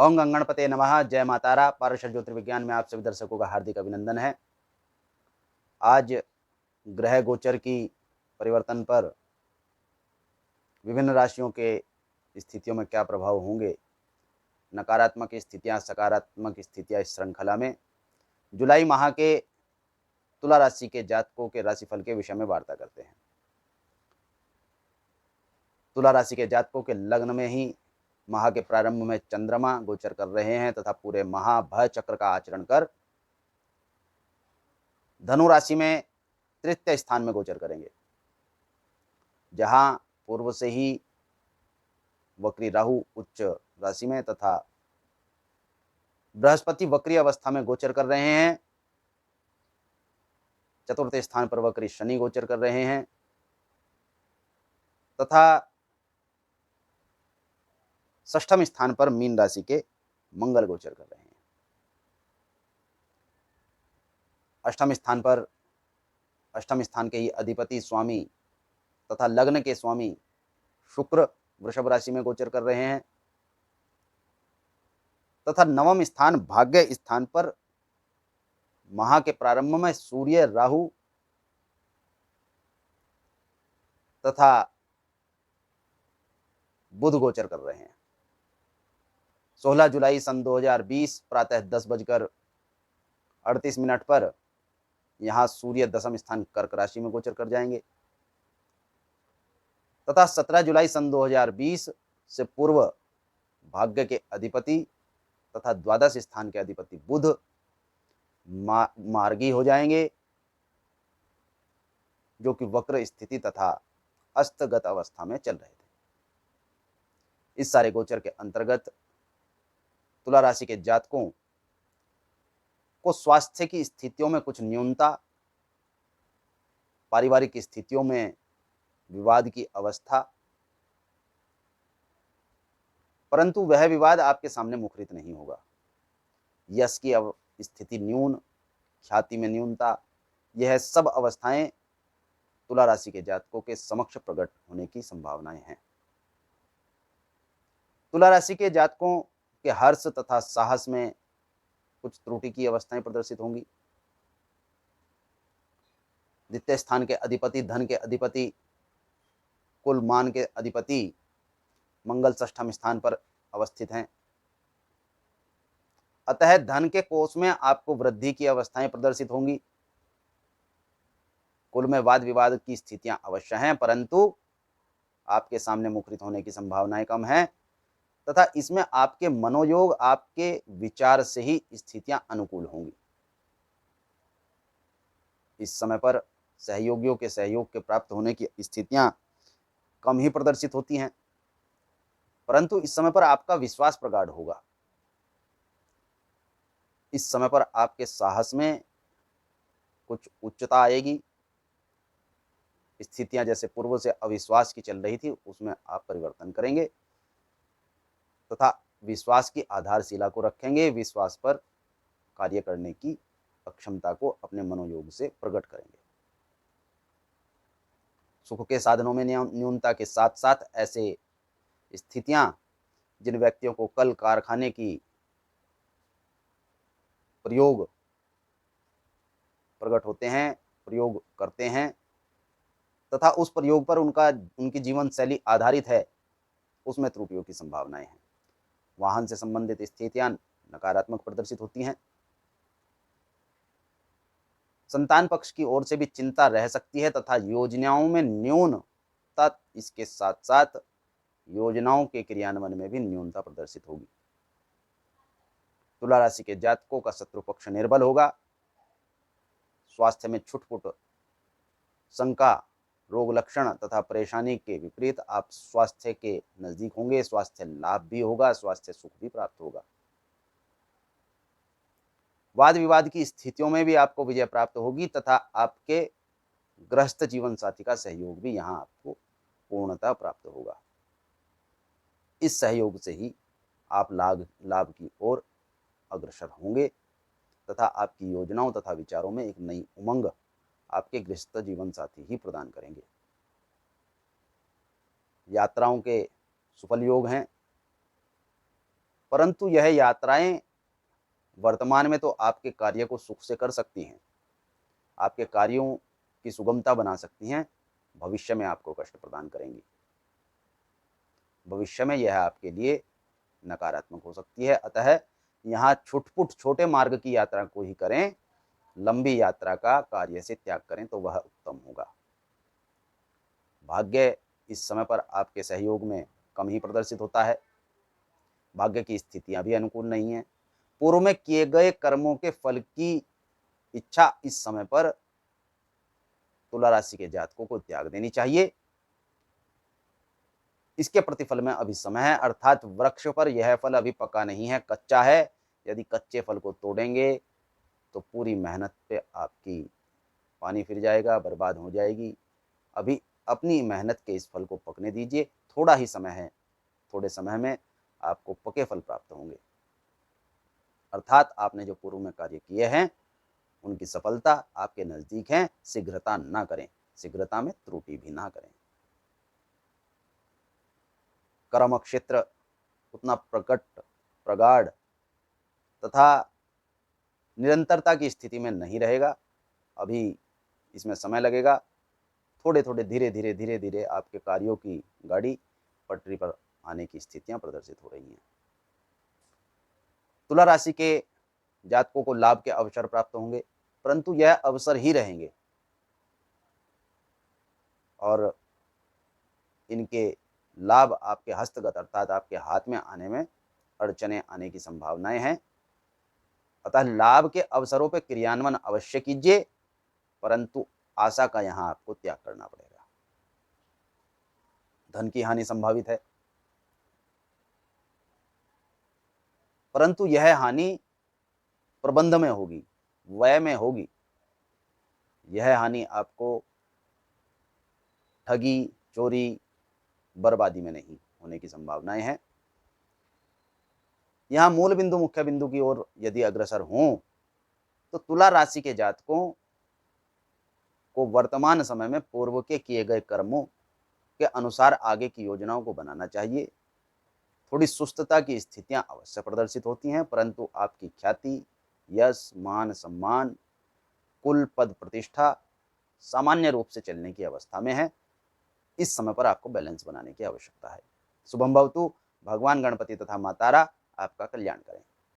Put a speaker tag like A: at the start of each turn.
A: ओम गंगणपते नमः। जय मातारा। पारशर ज्योतिर्विज्ञान में आप सभी दर्शकों का हार्दिक अभिनंदन है। आज ग्रह गोचर की परिवर्तन पर विभिन्न राशियों के स्थितियों में क्या प्रभाव होंगे, नकारात्मक स्थितियां, सकारात्मक स्थितियां, इस श्रृंखला में जुलाई माह के तुला राशि के जातकों के राशिफल के विषय में वार्ता करते हैं। तुला राशि के जातकों के लग्न में ही माह के प्रारंभ में चंद्रमा गोचर कर रहे हैं तथा पूरे माह भय चक्र का आचरण कर धनु राशि में तृतीय स्थान में गोचर करेंगे, जहां पूर्व से ही वक्री राहु उच्च राशि में तथा बृहस्पति वक्री अवस्था में गोचर कर रहे हैं। चतुर्थ स्थान पर वक्री शनि गोचर कर रहे हैं तथा षष्ठम स्थान पर मीन राशि के मंगल गोचर कर रहे हैं। अष्टम स्थान के ही अधिपति स्वामी तथा लग्न के स्वामी शुक्र वृषभ राशि में गोचर कर रहे हैं तथा नवम स्थान भाग्य स्थान पर माह के प्रारंभ में सूर्य, राहु तथा बुध गोचर कर रहे हैं। 16 जुलाई सन 2020 प्रातः 10:38 पर यहां सूर्य दशम स्थान कर्क राशि में गोचर कर जाएंगे तथा 17 जुलाई सन 2020 से पूर्व भाग्य के अधिपति तथा द्वादश स्थान के अधिपति बुध मार्गी हो जाएंगे, जो कि वक्र स्थिति तथा अस्तगत अवस्था में चल रहे थे। इस सारे गोचर के अंतर्गत तुला राशि के जातकों को स्वास्थ्य की स्थितियों में कुछ न्यूनता, पारिवारिक स्थितियों में विवाद की अवस्था, परंतु वह विवाद आपके सामने मुखरित नहीं होगा। यश की स्थिति न्यून, ख्याति में न्यूनता, यह सब अवस्थाएं तुला राशि के जातकों के समक्ष प्रकट होने की संभावनाएं हैं। तुला राशि के जातकों के हर्ष तथा साहस में कुछ त्रुटि की अवस्थाएं प्रदर्शित होंगी। द्वितीय स्थान के अधिपति, धन के अधिपति, कुल मान के अधिपति मंगल षष्ठम स्थान पर अवस्थित हैं, अतः धन के कोष में आपको वृद्धि की अवस्थाएं प्रदर्शित होंगी। कुल में वाद विवाद की स्थितियां अवश्य हैं, परंतु आपके सामने मुखरित होने की संभावनाएं कम हैं तथा इसमें आपके मनोयोग, आपके विचार से ही स्थितियां अनुकूल होंगी। इस समय पर सहयोगियों के सहयोग के प्राप्त होने की स्थितियां कम ही प्रदर्शित होती हैं, परंतु इस समय पर आपका विश्वास प्रगाढ़ होगा। इस समय पर आपके साहस में कुछ उच्चता आएगी। स्थितियां जैसे पूर्व से अविश्वास की चल रही थी, उसमें आप परिवर्तन करेंगे तथा विश्वास की आधारशिला को रखेंगे। विश्वास पर कार्य करने की अक्षमता को अपने मनोयोग से प्रकट करेंगे। सुख के साधनों में न्यूनता के साथ साथ ऐसे स्थितियां जिन व्यक्तियों को कल कारखाने की प्रयोग प्रकट होते हैं, प्रयोग करते हैं तथा उस प्रयोग पर उनकी जीवन शैली आधारित है, उसमें त्रुटियों की संभावनाएं हैं। वाहन से संबंधित स्थितियां नकारात्मक प्रदर्शित होती हैं। संतान पक्ष की ओर से भी चिंता रह सकती है तथा योजनाओं में न्यूनता, इसके साथ साथ योजनाओं के क्रियान्वयन में भी न्यूनता प्रदर्शित होगी। तुला राशि के जातकों का शत्रु पक्ष निर्बल होगा। स्वास्थ्य में छुटपुट, शंका, रोग लक्षण तथा परेशानी के विपरीत आप स्वास्थ्य के नजदीक होंगे। स्वास्थ्य लाभ भी होगा, स्वास्थ्य सुख भी प्राप्त होगा। वाद विवाद की स्थितियों में भी आपको विजय प्राप्त होगी तथा आपके गृहस्थ जीवन साथी का सहयोग भी यहां आपको पूर्णतः प्राप्त होगा। इस सहयोग से ही आप लाभ की ओर अग्रसर होंगे तथा आपकी योजनाओं तथा विचारों में एक नई उमंग आपके गृहस्थ जीवन साथी ही प्रदान करेंगे। यात्राओं के सुफल योग हैं, परंतु यह यात्राएं वर्तमान में तो आपके कार्य को सुख से कर सकती हैं, आपके कार्यों की सुगमता बना सकती हैं, भविष्य में आपको कष्ट प्रदान करेंगी। भविष्य में यह आपके लिए नकारात्मक हो सकती है। अतः यहाँ छुटपुट छोटे मार्ग की यात्रा को ही करें, लंबी यात्रा का कार्य से त्याग करें तो वह उत्तम होगा। भाग्य इस समय पर आपके सहयोग में कम ही प्रदर्शित होता है। भाग्य की स्थितियां भी अनुकूल नहीं है। पूर्व में किए गए कर्मों के फल की इच्छा इस समय पर तुला राशि के जातकों को त्याग देनी चाहिए। इसके प्रतिफल में अभी समय है, अर्थात वृक्ष पर यह फल अभी पका नहीं है, कच्चा है। यदि कच्चे फल को तोड़ेंगे तो पूरी मेहनत पे आपकी पानी फिर जाएगा, बर्बाद हो जाएगी। अभी अपनी मेहनत के इस फल को पकने दीजिए, थोड़ा ही समय है, थोड़े समय में आपको पके फल प्राप्त होंगे। अर्थात आपने जो पूर्व में कार्य किए हैं उनकी सफलता आपके नजदीक है। शीघ्रता ना करें, शीघ्रता में त्रुटि भी ना करें। कर्म क्षेत्र उतना प्रकट, प्रगाढ़ तथा निरंतरता की स्थिति में नहीं रहेगा। अभी इसमें समय लगेगा। थोड़े थोड़े धीरे धीरे धीरे धीरे आपके कार्यों की गाड़ी पटरी पर आने की स्थितियां प्रदर्शित हो रही हैं। तुला राशि के जातकों को लाभ के अवसर प्राप्त होंगे, परंतु यह अवसर ही रहेंगे और इनके लाभ आपके हस्तगत अर्थात आपके हाथ में आने में अड़चने आने की संभावनाएं हैं। अतः लाभ के अवसरों पर क्रियान्वयन अवश्य कीजिए, परंतु आशा का यहां आपको त्याग करना पड़ेगा। धन की हानि संभावित है, परंतु यह हानि प्रबंध में होगी, व्यय में होगी। यह हानि आपको ठगी, चोरी, बर्बादी में नहीं होने की संभावनाएं हैं। यहां मूल बिंदु, मुख्य बिंदु की ओर यदि अग्रसर हों तो तुला राशि के जातकों को वर्तमान समय में पूर्व के किए गए कर्मों के अनुसार आगे की योजनाओं को बनाना चाहिए। थोड़ी सुस्तता की स्थितियां अवश्य प्रदर्शित होती हैं, परंतु आपकी ख्याति, यश, मान, सम्मान, कुल, पद, प्रतिष्ठा सामान्य रूप से चलने की अवस्था में है। इस समय पर आपको बैलेंस बनाने की आवश्यकता है। शुभम भवतु। भगवान गणपति तथा मातारा आपका कल्याण करें।